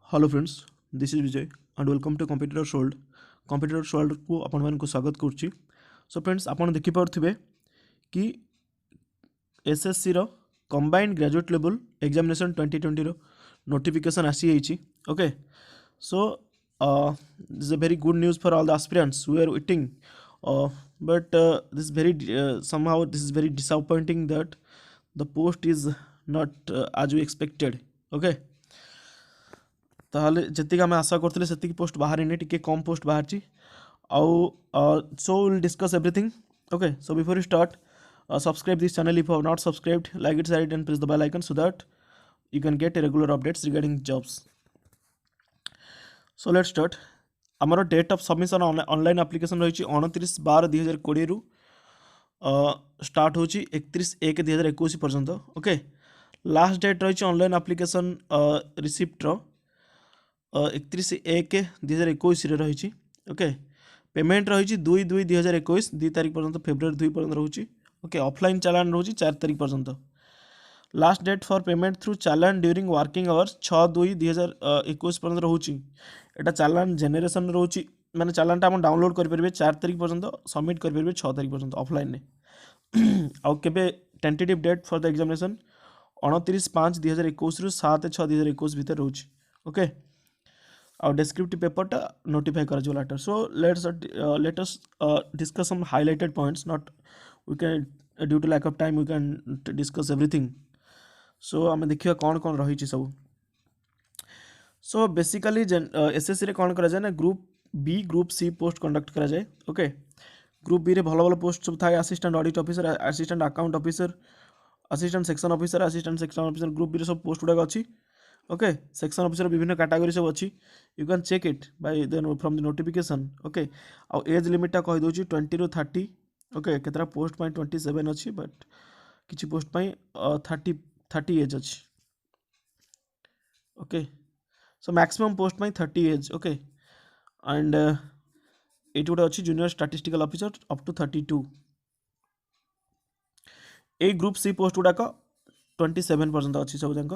Hello friends, this is Vijay and welcome to computers world. Computers world को आपण मानक स्वागत करुच्ची। सो फ्रेंड्स, आपण देखिपे कि एसएससी रो कंबाइंड ग्रेजुएट लेवल एग्जामिनेशन 2020 रो नोटिफिकेशन आसी जाइए। Okay, so this is a very good news for all the aspirants who are waiting, but this is very somehow this is very disappointing that the post is not as we expected. Okay, ताहले जतिक आम आशा करते से post बाहर T कम post बाहर आउ so will discuss everything. Okay, so before you start, subscribe this channel if you have not subscribed, like it, share it and press the bell icon so that you can get regular updates regarding jobs. So let's start. आमर date of submission online application रही 29/12/2020 रु start हो 31/1/2021 पर्यंत। Okay, last date रही online application रिसिप्टर 31/1/2021 रही। Okay, payment रही 2/2/2021 2 तारीख पर्यंत, फेब्रुआरी 2 पर्यंत रोचे। ओके, ऑफलाइन चालान रोचे 4 तारीख पर्यंत। Last date for payment through चालान ड्यूरिंग वर्किंग आवर्स 6/2/2021 पर्यंत रोचे। एटा चालान जेनेरेशन रोचे, माने चालानटा हम डाउनलोड करेंगे 4 तारीख पर्यंत, सबमिट करेंगे 6 तारीख पर्यंत ऑफलाइन ने। आउ केबे tentative date for the examination 29/5/2021 रु 7/6/2021 भितर रोचे। ओके, और डिस्क्रिप्टिव पेपरटा नोटिफाई कर later. So let us discuss some highlighted points, not we can due to lack of time we can discuss everything. So आम देखिए कौन कौन रही सब। सो बेसिकली एसएससी रे कौन करा जाए ना, group B group C post conduct करा जाए। ओके, ग्रुप बी रे भल भल पोस्ट सब थाए, assistant audit officer, assistant account officer, assistant section officer, assistant section officer, group B रे सब पोस्ट गुड़ाक अच्छी। ओके, सेक्शन ऑफिसर विभिन्न कैटेगरी सब अच्छी, you can check it by from the notification. Okay, आउ एज लिमिटा कही दूची 20 ରୁ 30। ओके, केतरा पोस्ट पाई 27 अच्छी, बट किसी पोस्ट पाई 30 एज अच्छी। ओके, सो मैक्सिमम पोस्ट पाई 30 एज। ओके, एंड ये गोटे अच्छी junior statistical officer up to 32। A group C post गुड़ाक 27 पर्यंत अच्छी सब जाक।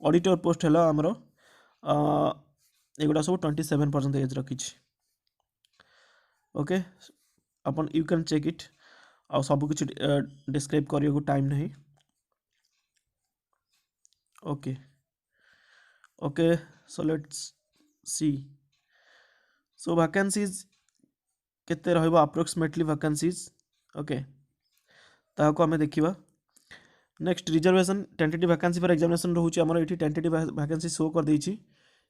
ऑडिटर पोस्ट है आमर एगुड़ा सब 27 पर्यंत एज रखी। ओके, अपन यू कैन चेक इट, आ सब कुछ डिस्क्राइब करने को टाइम नहीं। Okay okay, so let's see. So vacancies केते रहइबो अप्रोक्सीमेटली वैकेंसीज। ओके, ताको आमे देखिबा। Next, reservation tentative vacancy for examination रोचे आमर एठी टेंटेटिव वैकेंसी शो कर देछि,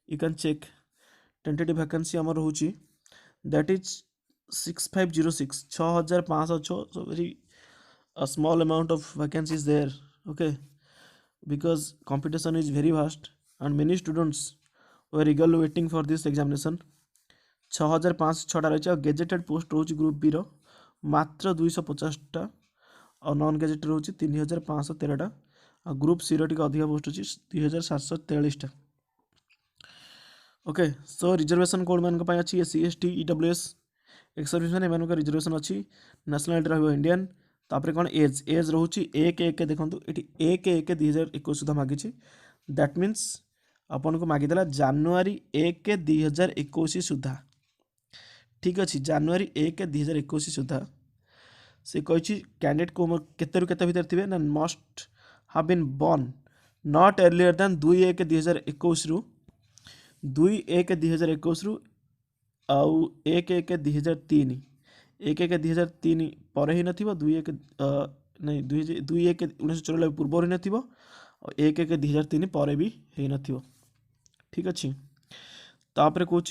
you can check. Tentative vacancy आमर होची that is 6506 6506। So very a small amount of vacancies there. Okay, because competition is very vast and many students were eagerly waiting for this examination. 6506 रही है। Gazetted post रोच group B रो मात्र 250टा, और non gazetted रोच 3513टा, और ग्रुप सी रो टी अधिक पोस्ट अच्छी 2743टा। ओके, सो रिजर्वेशन कोड मान अच्छी SC ST EWS ex service man एम रिजर्वेशन अच्छी। नेशनालिटी रहा इंडियन। तापर कौन एज एज रोचे 1/1 देखो ये 1/1/2021 सुधा मागिଛି। दैट मीन्स आपन को मागिदेला January 1/2021 सुधा। ठीक अच्छे, January 1/2021 सुधा से कही कैंडिडेट को केते केते भीतर थे ना must have been born not earlier than 2/1/2021 रु 2/1/2021 रु आउ 1/1/2003 1/1/2003 पर ही नथिबो, 2/1 नहीं 2/1/1994 पूर्व ही नथिबो, और 1/1/2003 पर भी है नथिबो। ठीक अच्छे, तापर कहूँ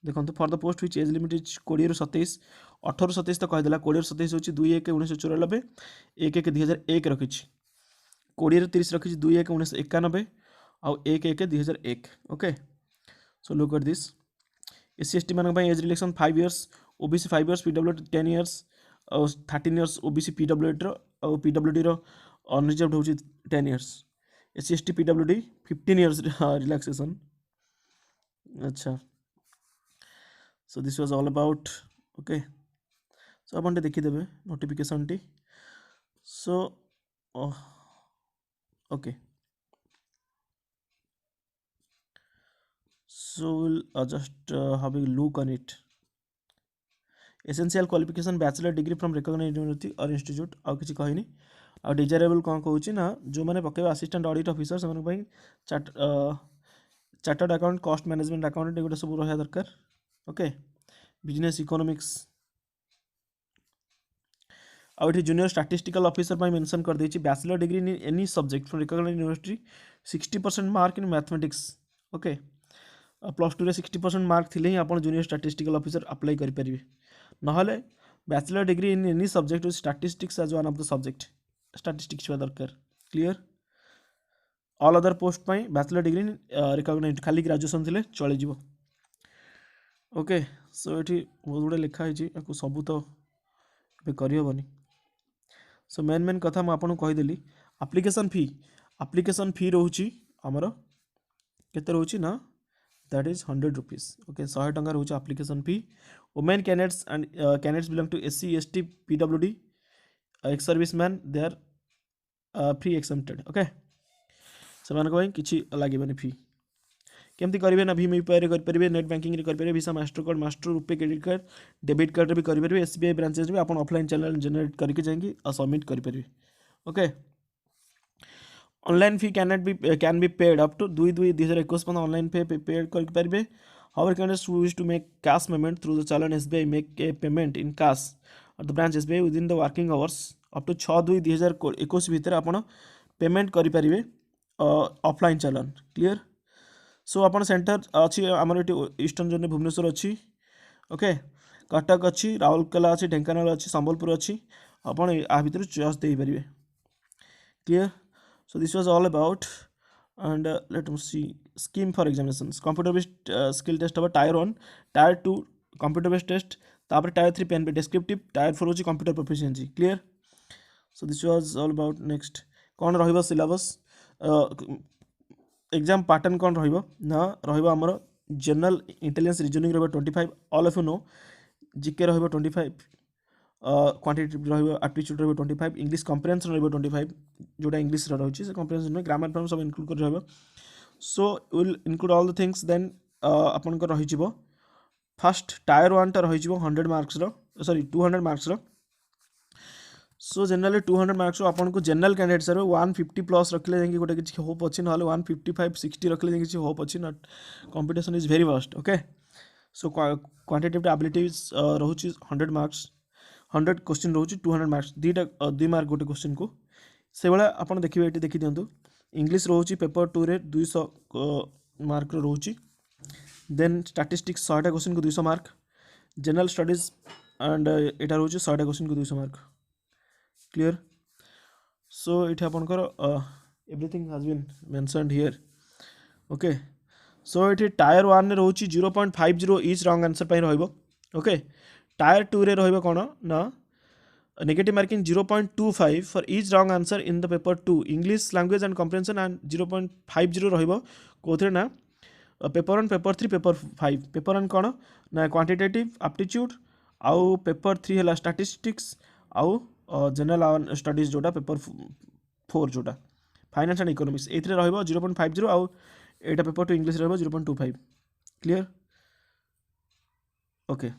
देखो for the post which age limit is 20 ରୁ 27 18 ରୁ 27 तो कहीदेला। 20 ରୁ 27 हूँ 2/1/1994, 1/1/2001 रखी। 20 ରୁ 30 रखी 2/1/1991 आउ 1/1/2001। Okay, so look at this. SC ST मान as relaxation 5 years, OBC 5 years, PWD 10 years, और 13 years OBC PWD और PWD अनरिजर्वड हो 10 years। SC ST PWD 15 years relaxation. अच्छा, so this was all about. Okay, so अपन देखीदेवे notification टी। So okay, So we'll just have a look on it. Essential qualification bachelor degree from recognized university or institute ଆଉ କିଛି କହିନି। ଆଉ ଡିଜାରେବଲ୍ କ'ଣ କହୁଛି ନା ଯେଉଁମାନେ ପକେଇବେ ଆସିଷ୍ଟାଣ୍ଟ ଅଡ଼ିଟ୍ ଅଫିସର ସେମାନଙ୍କ ପାଇଁ chartered account cost management account ଏଗୁଡ଼ା ସବୁ ରହିବା ଦରକାର। ଓକେ ବିଜନେସ୍ ଇକୋନୋମିକ୍ସ ଆଉ ଏଠି ଜୁନିୟର ଷ୍ଟାଟିଷ୍ଟିକାଲ ଅଫିସର ପାଇଁ ମେନସନ୍ କରିଦେଇଛି bachelor degree in any subject from recognise university 60% mark in mathematics. Okay plus ଟୁରେ 60% ମାର୍କ ଥିଲେ ହିଁ ଆପଣ ଜୁନିୟର ଷ୍ଟାଟିଷ୍ଟିକାଲ ଅଫିସର ଆପ୍ଲାଏ କରିପାରିବେ। ନହେଲେ bachelor degree in any subject with statistics as one of the subject statistics ହେବା ଦରକାର। Clear all other post ପାଇଁ bachelor degree in ରିକଗ୍ନାଇଜ୍ ଖାଲି ଗ୍ରାଜୁଏସନ୍ ଥିଲେ ଚଳିଯିବ। ଓକେ ସୋ ଏଠି ବହୁତ ଗୁଡ଼େ ଲେଖା ହେଇଛି ୟାକୁ ସବୁ ତ ଏବେ କରିହେବନି। सो मेन कथा मुझे आपको कहीदेली आप्लिकेसन फी रोचे आमर केते रोचे ना दैट इज 100 रुपीज। ओके 100 टंका रोचे application fee. Women candidates and candidates belong to SC ST PWD ex service man they are free excepted. Okay से किसी लगे फी केमती करेंगे ना भीम यूपीआई करेंगे नेट बैंकिंग करेंगे Visa master card master RuPay credit card debit card भी करेंगे SBI ब्रांचेस भी आप ऑफलाइन चैनल जनरेट करके जाएंगे और सबमिट करेंगे। Okay online fee can be paid up to 2/2/2021 online पे पेड करेंगे। However candidates who wish to make cash payment through the चालान SBI make a payment in cash at the branch SBI within the working hours up to 6/2/2021 भितर आप payment करेंगे offline चालान। Clear so आप centre अच्छी आमर ये eastern zone Bhubaneswar अच्छी। Okay Cuttack अच्छी राउरकेला अच्छी ढेंकानाल अच्छी संबलपुर अच्छी आपड़ आ भर चॉइस दे पारे। Clear so this was all about and let me see scheme for examinations computer based skill test हम tier 1 tier 2 computer based test तापर टायर 3 पेन पे डिस्क्रिप्टिव टायर 4 होची computer proficiency. Clear so this was all about next कौन रहिबो syllabus exam pattern कौन रहिबो ना रहिबो हमर जनरल इंटेलिजेंस रीजनिंग रहिबो 25 all of you know GK रहिबो 25 क्वांटिटेटिव रहिबो एप्टीट्यूड रहिबो 25 इंग्लिश कॉम्प्रिहेंशन रहिबो 25 जोटा इंग्लिश रो रहउची से कॉम्प्रिहेंशन में ग्रामर फॉर्म सब इंक्लूड कर रहिबो। So will include all the things then आपन को रहि जिवो फर्स्ट टायर 1 टा रहि जिवो 100 मार्क्स रो सॉरी 200 मार्क्स रो। सो जनरली 200 मार्क्स आपन को जनरल कैंडिडेट सर 150 प्लस रखले जाएंगे गोटे किसी होप अच्छी ना 155 60 रखले जाएंगे किसी होप अच्छी नट competition is very vast. Okay so quantitative ability रोचे 100 मार्क्स 100 क्वेश्चन रोचे 200 मार्क्स 2 मार्क गोटे क्वेश्चन को से भाया आप देखिए ये देखी दिंतु इंग्लिश रोचे पेपर 2 रे 200 मार्क रोचे देन स्टैटिस्टिक्स 100 क्वेश्चन को 200 मार्क जनरल स्टडीज एंड यहाँ रोचे 100 क्वेश्चन को 200 मार्क। क्लियर सो ये आपंकर everything has been mentioned here. Okay so ये टायर 1 रोचे 0.50 इच रॉन्ग आंसर पर रहिबो। ओके टायर 2 रे रहिबो कोन ना negative marking 0.25 for each wrong answer in the paper 2 English language and comprehension and 0.50 रहिबो कोथरे ना पेपर 1 पेपर 3 पेपर 5 पेपर 1 कोन ना क्वांटिटेटिव एप्टीट्यूड आउ पेपर 3 है स्टैटिस्टिक्स आउ जनरल स्टडीज जोटा पेपर 4 जोटा फाइनेंस एंड इकोनॉमिक्स ए रहिबो 0.50 आउ एटा पेपर 2 इंग्लिश रहिबो 0.25। Clear okay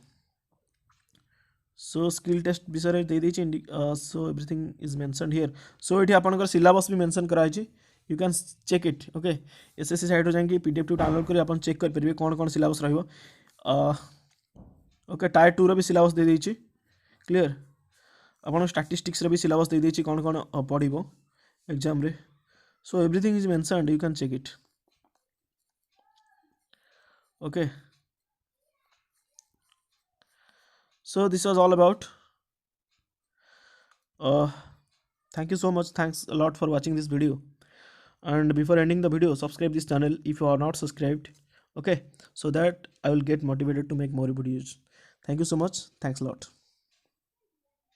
so skill test विषय दे देछि so everything is mentioned here. So ये आपनकर सिलेबस भी मेंशन कराई छि you can check it. Okay SSC site जाएंगे PDF डाउनलोड करी अपन चेक कर परिबे कौन कौन सिलेबस रहिबो। ओके टायर 2 रो भी सिलेबस दे देछि। क्लियर अपन स्टैटिस्टिक्स रे भी सिलेबस दे देछि कौन कौन पढ़िबो एग्जाम रे। So everything is mentioned you can check it. Okay so this was all about thank you so much, thanks a lot for watching this video and before ending the video subscribe this channel if you are not subscribed. Okay so that I will get motivated to make more videos. Thank you so much, thanks a lot.